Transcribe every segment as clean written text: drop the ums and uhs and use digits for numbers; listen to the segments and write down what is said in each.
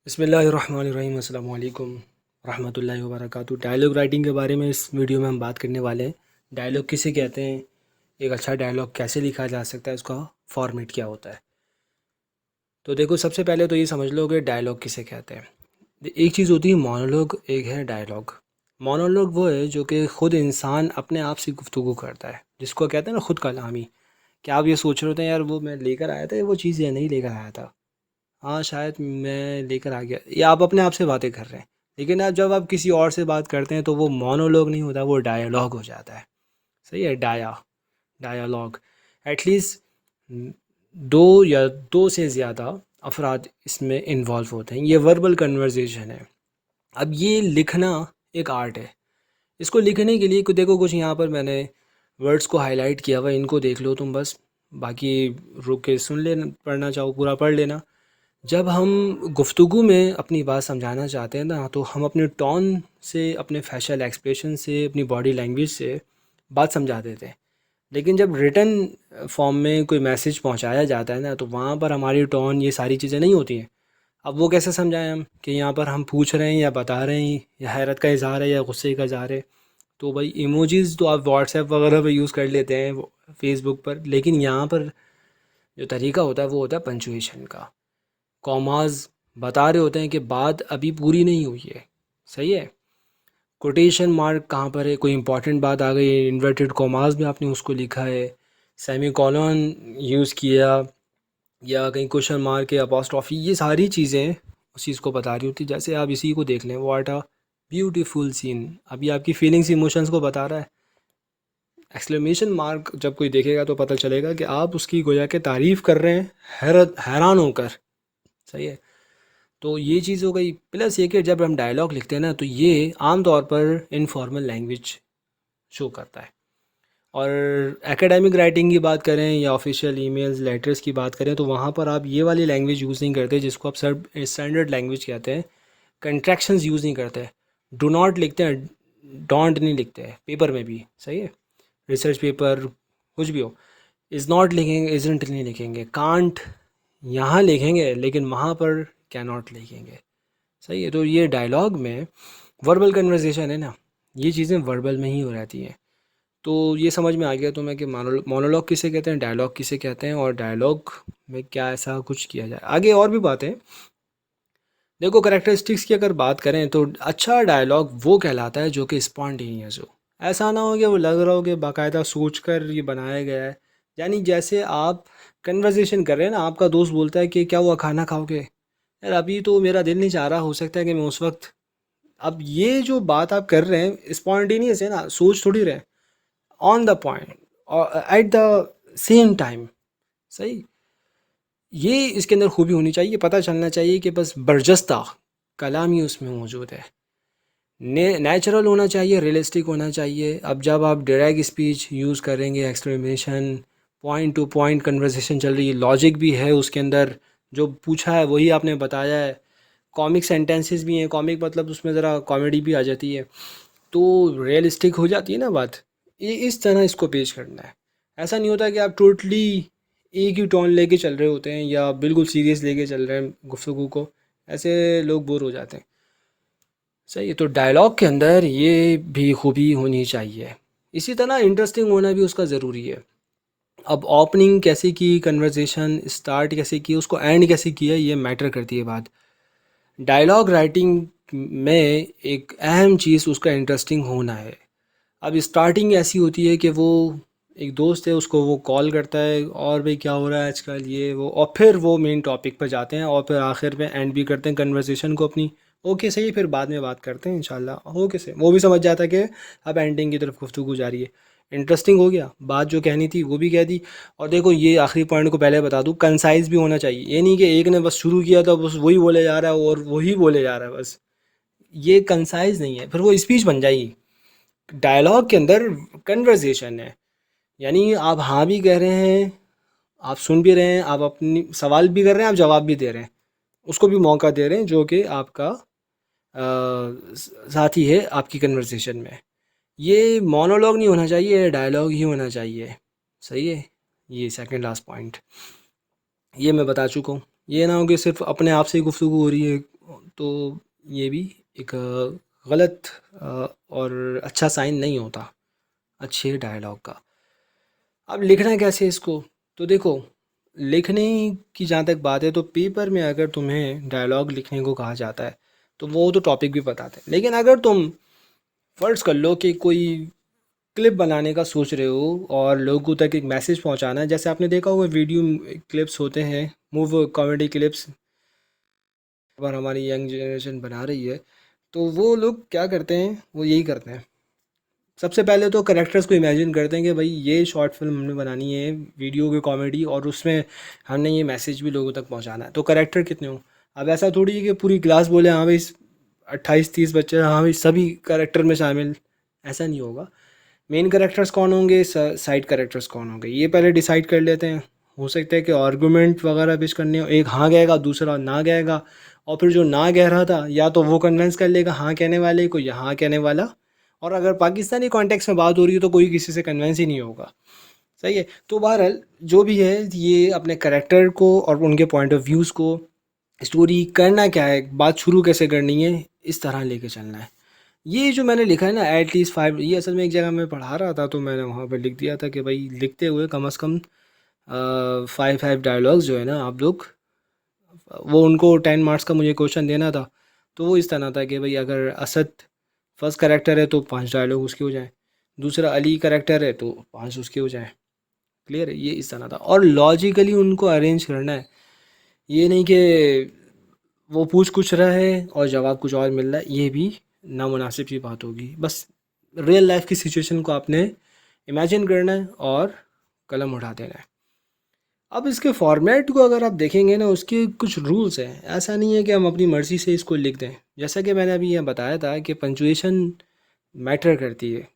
बिस्मिल्लाहिर्रहमानिर्रहीम अस्सलाम वालेकुम रहमतुल्लाहि व बरकातहू। डायलॉग राइटिंग के बारे में इस वीडियो में हम बात करने वाले हैं। डायलॉग किसे कहते हैं, एक अच्छा डायलॉग कैसे लिखा जा सकता है, उसका फॉर्मेट क्या होता है। तो देखो, सबसे पहले तो ये समझ लो कि डायलॉग किसे कहते हैं। एक चीज़ होती है मोनोलॉग, एक है डायलॉग। मोनोलॉग वो है जो कि ख़ुद इंसान अपने आप से गुफ्तगू करता है, जिसको कहते हैं ना खुद कलामी। क्या आप ये सोच रहे होते हैं यार वो मैं लेकर आया था वो चीज़ या नहीं लेकर आया था, हाँ शायद मैं लेकर आ गया, या आप अपने आप से बातें कर रहे हैं। लेकिन आप जब आप किसी और से बात करते हैं तो वो मोनोलॉग नहीं होता, वो डायलॉग हो जाता है। सही है, डायलॉग। एटलीस्ट दो या दो से ज़्यादा अफराद इसमें इन्वॉल्व होते हैं। ये वर्बल कन्वर्जेशन है। अब ये लिखना एक आर्ट है। इसको लिखने के लिए देखो, कुछ यहाँ पर मैंने वर्ड्स को हाईलाइट किया हुआ, इनको देख लो तुम बस। बाकी रुक के सुन लेना, पढ़ना चाहो पूरा पढ़ लेना। जब हम गुफ्तगू में अपनी बात समझाना चाहते हैं ना, तो हम अपने टोन से, अपने फेशियल एक्सप्रेशन से, अपनी बॉडी लैंग्वेज से बात समझा देते हैं। लेकिन जब रिटन फॉर्म में कोई मैसेज पहुंचाया जाता है ना, तो वहाँ पर हमारी टोन, ये सारी चीज़ें नहीं होती हैं। अब वो कैसे समझाएं हम कि यहाँ पर हम पूछ रहे हैं या बता रहे हैं, या हैरत का इज़हार है या गुस्से का इज़हार है। तो भाई इमोजीज़ तो आप व्हाट्सएप वगैरह पे यूज़ कर लेते हैं, फेसबुक पर। लेकिन यहाँ पर जो तरीका होता है वो होता है पंचुएशन का। कॉमाज बता रहे होते हैं कि बात अभी पूरी नहीं हुई है। सही है। कोटेशन मार्क कहाँ पर है, कोई इंपॉर्टेंट बात आ गई है, इन्वर्टेड कॉमाज में आपने उसको लिखा है, सेमी कॉलन यूज़ किया, या कहीं क्वेश्चन मार्क या अपॉस्ट्रॉफी, ये सारी चीज़ें उस चीज़ को बता रही होती। जैसे आप इसी को देख लें, व्हाट अ ब्यूटीफुल सीन, अभी आपकी फीलिंग्स इमोशंस को बता रहा है। एक्सक्लेमेशन मार्क जब कोई देखेगा तो पता चलेगा कि आप उसकी गोया के तारीफ़ कर रहे हैं, हैरान होकर। सही है। तो ये चीज़ हो गई। प्लस ये कि जब हम डायलॉग लिखते हैं ना, तो ये आम तौर पर इनफॉर्मल लैंग्वेज शो करता है। और एकेडमिक राइटिंग की बात करें या ऑफिशियल ईमेल्स लेटर्स की बात करें, तो वहाँ पर आप ये वाली लैंग्वेज यूज़ नहीं करते जिसको आप स्टैंडर्ड लैंग्वेज कहते हैं। कंट्रैक्शंस यूज़ नहीं करते। डू नॉट लिखते हैं, डोंट नहीं लिखते हैं पेपर में भी। सही है। रिसर्च पेपर कुछ भी हो, इज़ नॉट लिखेंगे, इजंट नहीं लिखेंगे, कांट यहाँ लिखेंगे, लेकिन वहाँ पर कैन नॉट लिखेंगे। सही है। तो ये डायलॉग में वर्बल कन्वर्सेशन है ना, ये चीज़ें वर्बल में ही हो रहती हैं। तो ये समझ में आ गया तुम्हें कि मोनोलॉग किसे कहते हैं, डायलॉग किसे कहते हैं, और डायलॉग में क्या ऐसा कुछ किया जाए। आगे और भी बातें। देखो, करेक्टरिस्टिक्स की अगर बात करें तो अच्छा डायलॉग वो कहलाता है जो कि स्पॉन्टेनियस हो। ऐसा ना हो कि वो लग रहा हो कि बाकायदा सोच कर ये बनाया गया है। यानी जैसे आप कन्वर्सेशन कर रहे हैं ना, आपका दोस्त बोलता है कि क्या हुआ, खाना खाओगे? यार अभी तो मेरा दिल नहीं चाह रहा, हो सकता है कि मैं उस वक्त। अब ये जो बात आप कर रहे हैं स्पॉन्टेनियस है ना, सोच थोड़ी रहे, ऑन द पॉइंट और एट द सेम टाइम। सही। ये इसके अंदर खूबी होनी चाहिए, पता चलना चाहिए कि बस बर्जस्ता कलाम ही उसमें मौजूद है। नेचुरल होना चाहिए, रियलिस्टिक होना चाहिए। अब जब आप डायरेक्ट स्पीच यूज़ करेंगे, exclamation, point two point conversation चल रही है, लॉजिक भी है उसके अंदर, जो पूछा है वही आपने बताया है, कॉमिक सेंटेंसेस भी हैं। कॉमिक मतलब उसमें ज़रा कॉमेडी भी आ जाती है, तो रियलिस्टिक हो जाती है ना बात। ये इस तरह इसको पेश करना है। ऐसा नहीं होता कि आप टोटली एक ही टोन लेके चल रहे होते हैं या बिल्कुल सीरियस लेके चल रहे हैं गुफ्तगू को। ऐसे लोग बोर हो जाते हैं। सही है। तो डायलॉग के अंदर ये भी खूबी होनी चाहिए। इसी तरह इंटरेस्टिंग होना भी उसका ज़रूरी है। अब ओपनिंग कैसे की, कन्वर्सेशन स्टार्ट कैसे की, उसको एंड कैसे किया, ये मैटर करती है बात। डायलॉग राइटिंग में एक अहम चीज़ उसका इंटरेस्टिंग होना है। अब स्टार्टिंग ऐसी होती है कि वो एक दोस्त है, उसको वो कॉल करता है, और भाई क्या हो रहा है आजकल, ये वो, और फिर वो मेन टॉपिक पर जाते हैं, और फिर आखिर में एंड भी करते हैं कन्वर्सेशन को अपनी। ओके सही, फिर बाद में बात करते हैं इंशाल्लाह। ओके से वो भी समझ जाता है कि अब एंडिंग की तरफ गुफ्तगू जा रही है। इंटरेस्टिंग हो गया, बात जो कहनी थी वो भी कह दी। और देखो, ये आखिरी पॉइंट को पहले बता दूँ, कंसाइज भी होना चाहिए। ये नहीं कि एक ने बस शुरू किया तो बस वही बोले जा रहा है और वही बोले जा रहा है बस। ये कंसाइज नहीं है, फिर वो स्पीच बन जाएगी। डायलॉग के अंदर कन्वर्सेशन है, यानी आप हाँ भी कह रहे हैं, आप सुन भी रहे हैं, आप अपनी सवाल भी कर रहे हैं, आप जवाब भी दे रहे हैं, उसको भी मौका दे रहे हैं जो कि आपका साथी है आपकी कन्वर्सेशन में। ये मोनोलॉग नहीं होना चाहिए, डायलॉग ही होना चाहिए। सही है। ये सेकंड लास्ट पॉइंट ये मैं बता चुका हूँ। ये ना हो कि सिर्फ अपने आप से ही गुफ्तगू हो रही है, तो ये भी एक गलत और अच्छा साइन नहीं होता अच्छे डायलॉग का। अब लिखना कैसे इसको, तो देखो, लिखने की जहाँ तक बात है तो पेपर में अगर तुम्हें डायलॉग लिखने को कहा जाता है तो वो तो टॉपिक भी बताते हैं, लेकिन अगर तुम फर्ज कर लो कि कोई क्लिप बनाने का सोच रहे हो और लोगों तक एक मैसेज पहुंचाना है, जैसे आपने देखा होगा वीडियो क्लिप्स होते हैं, मूव कॉमेडी क्लिप्स, और हमारी यंग जनरेशन बना रही है, तो वो लोग क्या करते हैं, वो यही करते हैं। सबसे पहले तो करेक्टर्स को इमेजिन करते हैं कि भाई ये शॉर्ट फिल्म हमने बनानी है वीडियो की कॉमेडी, और उसमें हमने ये मैसेज भी लोगों तक पहुंचाना है, तो करेक्टर कितने हो। अब ऐसा थोड़ी है कि पूरी क्लास बोले हाँ भाई 28-30 बच्चे, हाँ भाई सभी करेक्टर में शामिल, ऐसा नहीं होगा। मेन करेक्टर्स कौन होंगे, साइड करेक्टर्स कौन होंगे, ये पहले डिसाइड कर लेते हैं। हो सकता है कि आर्गूमेंट वगैरह पेश करने हो, एक हाँ गएगा दूसरा ना गएगा, और फिर जो ना कह रहा था या तो वो कन्विंस कर लेगा हाँ कहने वाले को या हाँ कहने वाला, और अगर पाकिस्तानी कॉन्टेक्स्ट में बात हो रही है तो कोई किसी से कन्विंस ही नहीं होगा। सही है, तो बहरहाल जो भी है, ये अपने करेक्टर को और उनके पॉइंट ऑफ व्यूज़ को, स्टोरी करना क्या है, बात शुरू कैसे करनी है, इस तरह लेके चलना है। ये जो मैंने लिखा है ना एटलीस्ट 5, ये असल में एक जगह मैं पढ़ा रहा था तो मैंने वहाँ पर लिख दिया था कि भाई लिखते हुए कम से कम 5 डायलॉग्स जो है ना आप लोग, वो उनको 10 मार्क्स का मुझे क्वेश्चन देना था, तो वो इस तरह था कि भाई अगर असद फर्स्ट करेक्टर है तो 5 डायलॉग उसके हो जाए, दूसरा अली करेक्टर है तो 5 उसके हो जाए। क्लियर है, ये इस तरह था, और लॉजिकली उनको अरेंज करना है, ये नहीं कि वो पूछ कुछ रहा है और जवाब कुछ और मिल रहा है, ये भी नामुनासिब सी बात होगी। बस रियल लाइफ की सिचुएशन को आपने इमेजिन करना है और कलम उठा देना है। अब इसके फॉर्मेट को अगर आप देखेंगे ना, उसके कुछ रूल्स हैं, ऐसा नहीं है कि हम अपनी मर्ज़ी से इसको लिख दें। जैसा कि मैंने अभी यह बताया था कि पंचुएशन मैटर करती है,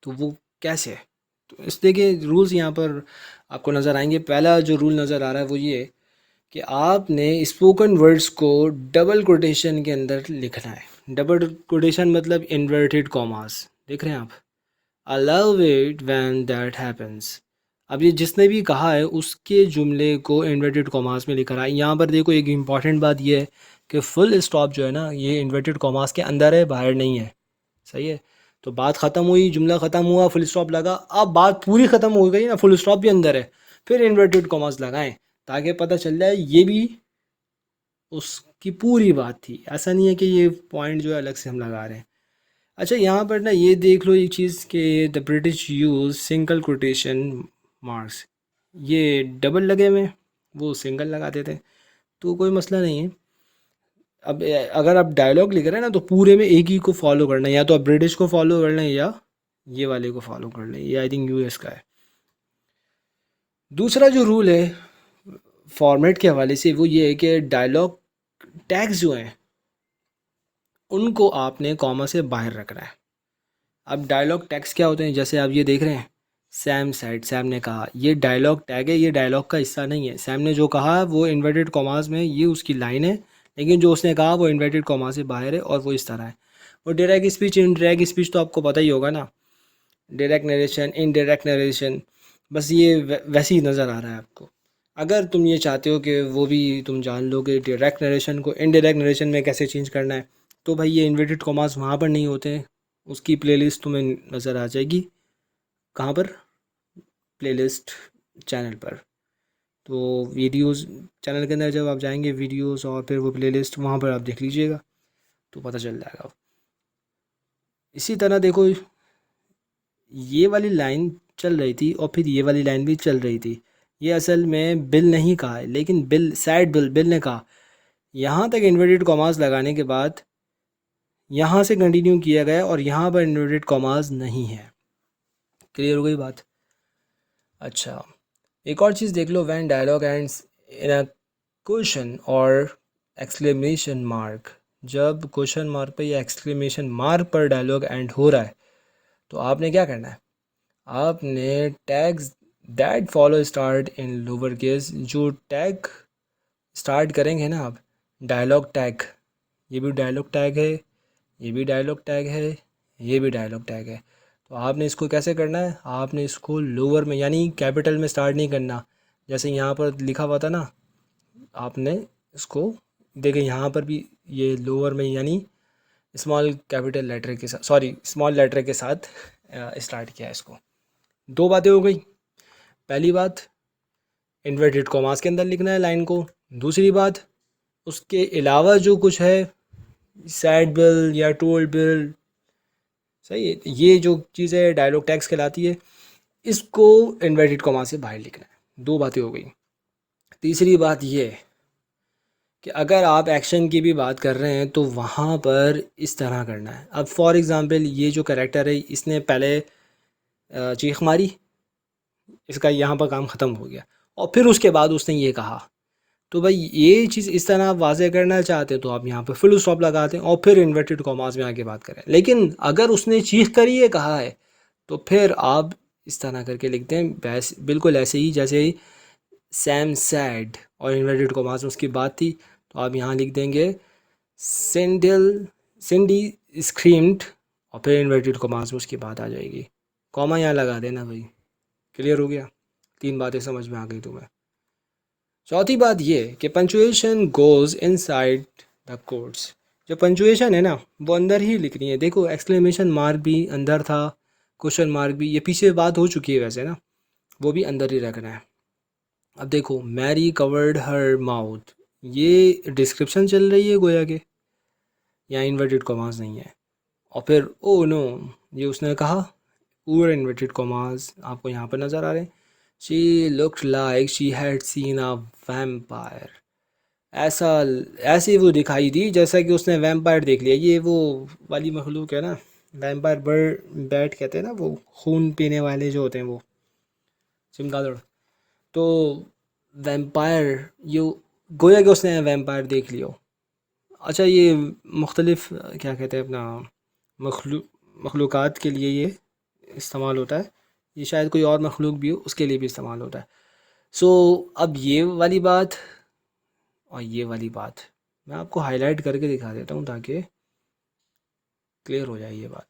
तो वो कैसे है, तो इस देखिए रूल्स यहाँ पर आपको नज़र आएंगे। पहला जो रूल नज़र आ रहा है वो ये है कि आपने स्पोकन वर्ड्स को डबल कोटेशन के अंदर लिखना है। डबल कोटेशन मतलब इन्वर्टेड कॉमास, देख रहे हैं आप, I love it when that happens. अब ये जिसने भी कहा है उसके जुमले को इन्वर्टेड कॉमास में लिखा रहा है। यहाँ पर देखो एक इम्पॉर्टेंट बात ये है कि फुल स्टॉप जो है ना, ये इन्वर्टेड कॉमास के अंदर है, बाहर नहीं है। सही है, तो बात ख़त्म हुई, जुमला ख़त्म हुआ, फुल स्टॉप लगा, अब बात पूरी ख़त्म हो गई ना, फुल स्टॉप भी अंदर है, फिर इन्वर्टेड कॉमास लगाएं ताकि पता चल जाए ये भी उसकी पूरी बात थी। ऐसा नहीं है कि ये पॉइंट जो है अलग से हम लगा रहे हैं। अच्छा, यहाँ पर ना ये देख लो एक चीज़ कि the British use single quotation marks, ये डबल लगे हुए हैं, वो सिंगल लगा देते हैं, तो कोई मसला नहीं है। अब अगर आप डायलॉग लिख रहे हैं ना तो पूरे में एक ही को फॉलो करना है, या तो आप ब्रिटिश को फॉलो कर लें या ये वाले को फॉलो कर लें, ये आई थिंक यूएस का है। दूसरा जो रूल है फॉर्मेट के हवाले से वो ये है कि डायलॉग टैग्स जो हैं उनको आपने कॉमा से बाहर रखना है। अब डायलॉग टैग्स क्या होते हैं, जैसे आप ये देख रहे हैं, सैम सेड, सैम ने कहा, ये डायलॉग टैग है, ये डायलॉग का हिस्सा नहीं है। सैम ने जो कहा वो इन्वर्टेड कॉमास में, ये उसकी लाइन है, लेकिन जो उसने कहा वो इन्वर्टेड कॉमा से बाहर है, और वो इस तरह है। और डायरेक्ट स्पीच, इनडायरेक्ट स्पीच तो आपको पता ही होगा ना, डायरेक्ट नरेशन, इनडायरेक्ट नरेशन, बस ये वैसे ही नज़र आ रहा है आपको। अगर तुम ये चाहते हो कि वो भी तुम जान लो कि डायरेक्ट नरेशन को इनडायरेक्ट नरेशन में कैसे चेंज करना है, तो भाई ये इन्वर्टेड कॉमास वहाँ पर नहीं होते हैं, उसकी प्लेलिस्ट तुम्हें नज़र आ जाएगी। कहाँ पर? प्लेलिस्ट चैनल पर। तो वीडियोस चैनल के अंदर जब आप जाएंगे वीडियोस और फिर वो प्लेलिस्ट, वहाँ पर आप देख लीजिएगा तो पता चल जाएगा। इसी तरह देखो, ये वाली लाइन चल रही थी और फिर ये वाली लाइन भी चल रही थी, ये असल में बिल नहीं कहा है, लेकिन बिल, सैड बिल, बिल ने कहा। यहाँ तक इन्वर्टेड कॉमास लगाने के बाद यहाँ से कंटिन्यू किया गया और यहाँ पर इन्वर्टेड कॉमास नहीं है। क्लियर हो गई बात? अच्छा, एक और चीज़ देख लो, when dialogue ends in a question और एक्सक्लेमेशन मार्क, जब क्वेश्चन मार्क पर या एक्सक्लेमेशन मार्क पर डायलॉग एंड हो रहा है तो आपने क्या करना है, आपने tags that follow start in lower case, जो टैग स्टार्ट करेंगे ना आप, डायलॉग टैग, ये भी डायलॉग टैग है, ये भी डायलॉग टैग है, ये भी डायलॉग टैग है, तो आपने इसको कैसे करना है, आपने इसको लोअर में यानी कैपिटल में स्टार्ट नहीं करना, जैसे यहाँ पर लिखा हुआ था ना, आपने इसको देखें यहाँ पर भी ये लोअर में यानी स्मॉल कैपिटल लेटर के साथ, सॉरी स्मॉल लेटर के साथ स्टार्ट किया है इसको। दो बातें हो गई। पहली बात, इन्वर्टेड कॉमास के अंदर लिखना है लाइन को। दूसरी बात, उसके अलावा जो कुछ है, सैड बिल या टोल्ड बिल, सही है, ये जो चीज़ है डायलॉग टैक्स कहलाती है, इसको इन्वर्टेड कॉमा से बाहर लिखना है। दो बातें हो गई। तीसरी बात ये है कि अगर आप एक्शन की भी बात कर रहे हैं तो वहाँ पर इस तरह करना है। अब फॉर एग्ज़ाम्पल ये जो कैरेक्टर है, इसने पहले चीख मारी, इसका यहाँ पर काम ख़त्म हो गया, और फिर उसके बाद उसने ये कहा, तो भाई ये चीज़ इस तरह आप वाज़े करना चाहते हैं तो आप यहाँ पे फुल स्टॉप लगाते हैं और फिर इन्वर्टेड कॉमास में आके बात करें। लेकिन अगर उसने चीख कर ये कहा है तो फिर आप इस तरह करके लिखते हैं, बिल्कुल ऐसे ही जैसे सैम सैड और इन्वर्टेड कॉमास में उसकी बात थी, तो आप यहाँ लिख देंगे सिंडी स्क्रीम्ड, और फिर इन्वर्टेड कॉमास में उसकी बात आ जाएगी। कॉमा यहाँ लगा देना भाई। क्लियर हो गया? तीन बातें समझ में आ गई तुम्हें। चौथी बात ये कि punctuation goes inside the quotes. जो पंचुएशन है ना वो अंदर ही लिखनी है। देखो एक्सक्लेमेशन मार्क भी अंदर था, क्वेश्चन मार्क भी, ये पीछे बात हो चुकी है वैसे ना, वो भी अंदर ही रखना है। अब देखो मैरी कवर्ड हर माउथ, ये डिस्क्रिप्शन चल रही है गोया के, यहाँ इन्वर्टेड कॉमास नहीं है। और फिर ओ नो, ये उसने कहा, पूरे इन्वर्टेड कॉमास आपको यहाँ पर नज़र आ रहे हैं। She looked like she had seen a vampire, ऐसा ऐसे वो दिखाई दी जैसा कि उसने वैम्पायर देख लिया। ये वो वाली मखलूक है ना, वैम्पायर बर्ड बैट कहते हैं ना, वो खून पीने वाले जो होते हैं वो चमगादड़। तो वैम्पायर, ये गोया कि उसने वैम्पायर देख लियो। अच्छा, ये मुख्तलिफ क्या कहते हैं अपना मखलूक़ात के लिए ये इस्तेमाल होता है। ये शायद कोई और मखलूक भी हो उसके लिए भी इस्तेमाल होता है। सो अब ये वाली बात और ये वाली बात मैं आपको हाईलाइट करके दिखा देता हूँ ताकि क्लियर हो जाए ये बात।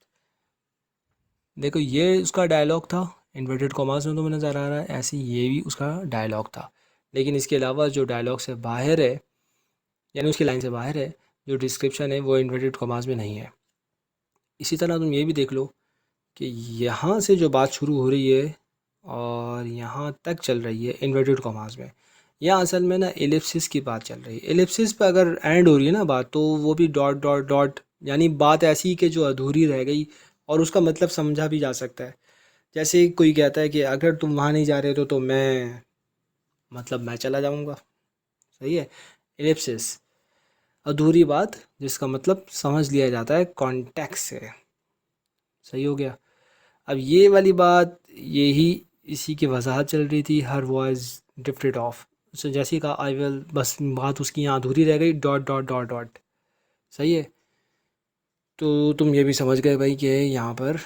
देखो ये उसका डायलॉग था, इन्वर्टेड कॉमास में तुम्हें नज़र आ रहा है, ऐसे ये भी उसका डायलॉग था। लेकिन इसके अलावा जो डायलॉग से बाहर है, यानी उसकी लाइन से बाहर है, जो डिस्क्रिप्शन है वो इन्वर्टेड कॉमास में नहीं है। इसी तरह तुम ये भी देख लो कि यहाँ से जो बात शुरू हो रही है और यहाँ तक चल रही है इन्वर्टेड कॉमास में, यहाँ असल में ना एलिप्सिस की बात चल रही है। एलिप्सिस पे अगर एंड हो रही है ना बात, तो वो भी डॉट डॉट डॉट, यानी बात ऐसी कि जो अधूरी रह गई, और उसका मतलब समझा भी जा सकता है। जैसे कोई कहता है कि अगर तुम वहाँ नहीं जा रहे तो मैं, मतलब मैं चला जाऊँगा। सही है, एलिप्सिस अधूरी बात जिसका मतलब समझ लिया जाता है कॉन्टेक्स्ट से। सही हो गया। अब ये वाली बात यही इसी की वजाहत चल रही थी, हर वॉइस डिफ्टेड ऑफ, सो जैसे ही कहा आई विल, बस बात उसकी यहाँ अधूरी रह गई, डॉट डॉट डॉट डॉट। सही है, तो तुम ये भी समझ गए भाई कि यहाँ पर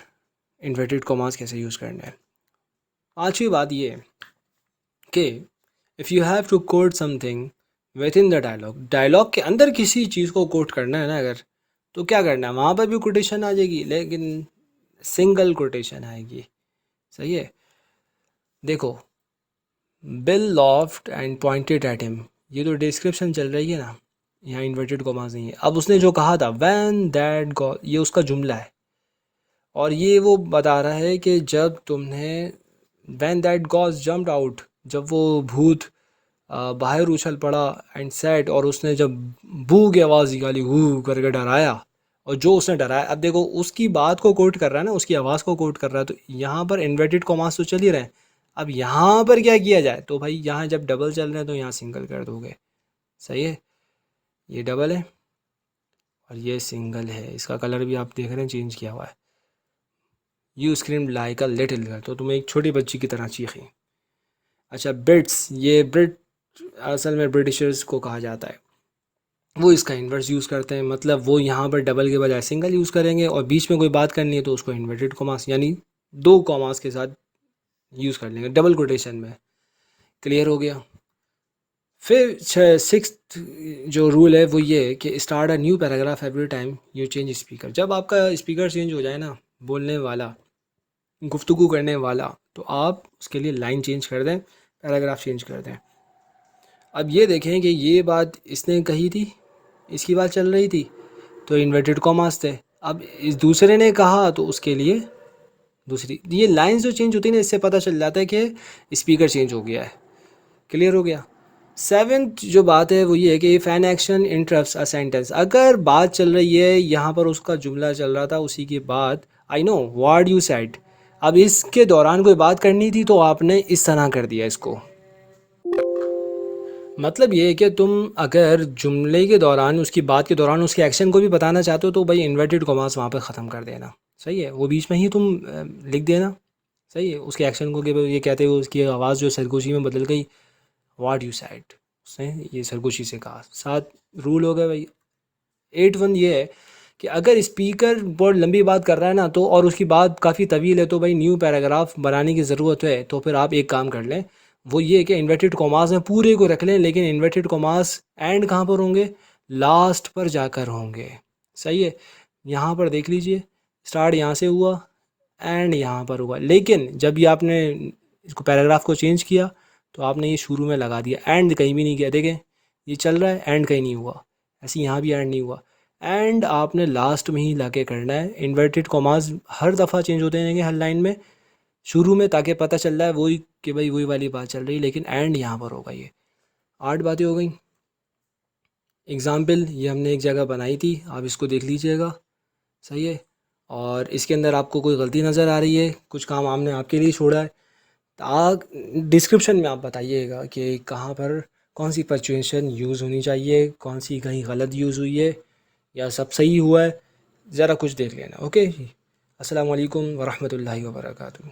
इन्वर्टेड कॉमास कैसे यूज़ करना है। पांचवी बात ये है कि if you have to quote something within the dialogue, dialogue के अंदर किसी चीज़ को कोट करना है ना अगर, तो क्या करना है, वहाँ पर भी कोटेशन आ जाएगी लेकिन सिंगल कोटेशन आएगी। सही है, देखो bill loft and pointed at him, ये तो डिस्क्रिप्शन चल रही है ना, यहाँ इन्वर्टेड कॉमास नहीं है। अब उसने जो कहा था व्हेन दैट गॉ, ये उसका जुमला है, और ये वो बता रहा है कि जब तुमने व्हेन दैट गॉज जम्प्ड आउट, जब वो भूत बाहर उछल पड़ा, एंड सेड, और उसने जब बू की आवाज़ निकाली, हू करके डराया, और जो उसने डराया, अब देखो उसकी बात को कोट कर रहा है ना, उसकी आवाज़ को कोट कर रहा है, तो यहाँ पर इन्वर्टेड कॉमास तो चल ही रहे हैं। अब यहाँ पर क्या किया जाए, तो भाई यहाँ जब डबल चल रहे हैं तो यहाँ सिंगल कर दोगे। सही है, ये डबल है और ये सिंगल है, इसका कलर भी आप देख रहे हैं चेंज किया हुआ है। You scream like a little girl, तो तुम एक छोटी बच्ची की तरह चीखी। अच्छा ब्रिट्स, ये ब्रिट असल में ब्रिटिशर्स को कहा जाता है, वो इसका इन्वर्स यूज़ करते हैं, मतलब वो यहाँ पर डबल के बजाय सिंगल यूज़ करेंगे, और बीच में कोई बात करनी है तो उसको इन्वर्टेड कॉमास यानी दो कॉमास के साथ यूज़ कर लेंगे डबल कोटेशन में। क्लियर हो गया। फिर सिक्स्थ जो रूल है वो ये है कि start a new paragraph every time you change speaker. जब आपका स्पीकर चेंज हो जाए ना, बोलने वाला, गुफ्तगू करने वाला, तो आप उसके लिए लाइन चेंज कर दें, पैराग्राफ चेंज कर दें। अब ये देखें कि ये बात इसने कही थी इसकी बात चल रही थी तो इन्वर्टेड कॉमास थे। अब इस दूसरे ने कहा तो उसके लिए दूसरी, ये लाइंस जो चेंज होती है ना, इससे पता चल जाता है कि स्पीकर चेंज हो गया है। क्लियर हो गया। सेवेंथ जो बात है वो ये है कि if an action interrupts a sentence, अगर बात चल रही है यहाँ पर उसका जुमला चल रहा था, उसी के बाद I know what you said, अब इसके दौरान कोई बात करनी थी तो आपने इस तरह कर दिया इसको। मतलब ये है कि तुम अगर जुमले के दौरान, उसकी बात के दौरान उसके एक्शन को भी बताना चाहते हो तो भाई इन्वर्टेड कॉमास वहाँ पर ख़त्म कर देना। सही है, वो बीच में ही तुम लिख देना। सही है, उसके एक्शन को कि ये कहते हुए उसकी आवाज़ जो सरगोशी में बदल गई, व्हाट यू सेड, उसने ये सरगोशी से कहा। 7 रूल हो गए भाई। 8 1 ये है कि अगर स्पीकर बहुत लंबी बात कर रहा है ना, तो और उसकी बात काफ़ी तवील है, तो भाई न्यू पैराग्राफ बनाने की ज़रूरत है। तो फिर आप एक काम कर लें, वो ये है कि इन्वर्टेड कॉमास में पूरे को रख लें, लेकिन इन्वर्टेड कॉमास एंड कहाँ पर होंगे, लास्ट पर जाकर होंगे। सही है, यहाँ पर देख लीजिए, स्टार्ट यहाँ से हुआ, एंड यहाँ पर हुआ, लेकिन जब ये आपने इसको पैराग्राफ को चेंज किया तो आपने ये शुरू में लगा दिया, एंड कहीं भी नहीं किया। देखें ये चल रहा है, एंड कहीं नहीं हुआ, ऐसे यहाँ भी एंड नहीं हुआ, एंड आपने लास्ट में ही लाके करना है। इन्वर्टेड कॉमास हर दफ़ा चेंज होते रहेंगे हर लाइन में शुरू में, ताकि पता चल रहा है वही कि भाई वही वाली बात चल रही है, लेकिन एंड यहाँ पर होगा। ये 8 बातें हो गई। एग्ज़ाम्पल ये हमने एक जगह बनाई थी, आप इसको देख लीजिएगा। सही है, और इसके अंदर आपको कोई गलती नज़र आ रही है, कुछ काम हमने आपके लिए छोड़ा है, तो डिस्क्रिप्शन में आप बताइएगा कि कहाँ पर कौन सी पंक्चुएशन यूज़ होनी चाहिए, कौन सी कहीं गलत यूज़ हुई है, या सब सही हुआ है, ज़रा कुछ देख लेना। ओके, अस्सलाम वालेकुम वरहमतुल्लाहि वबरकातुहू।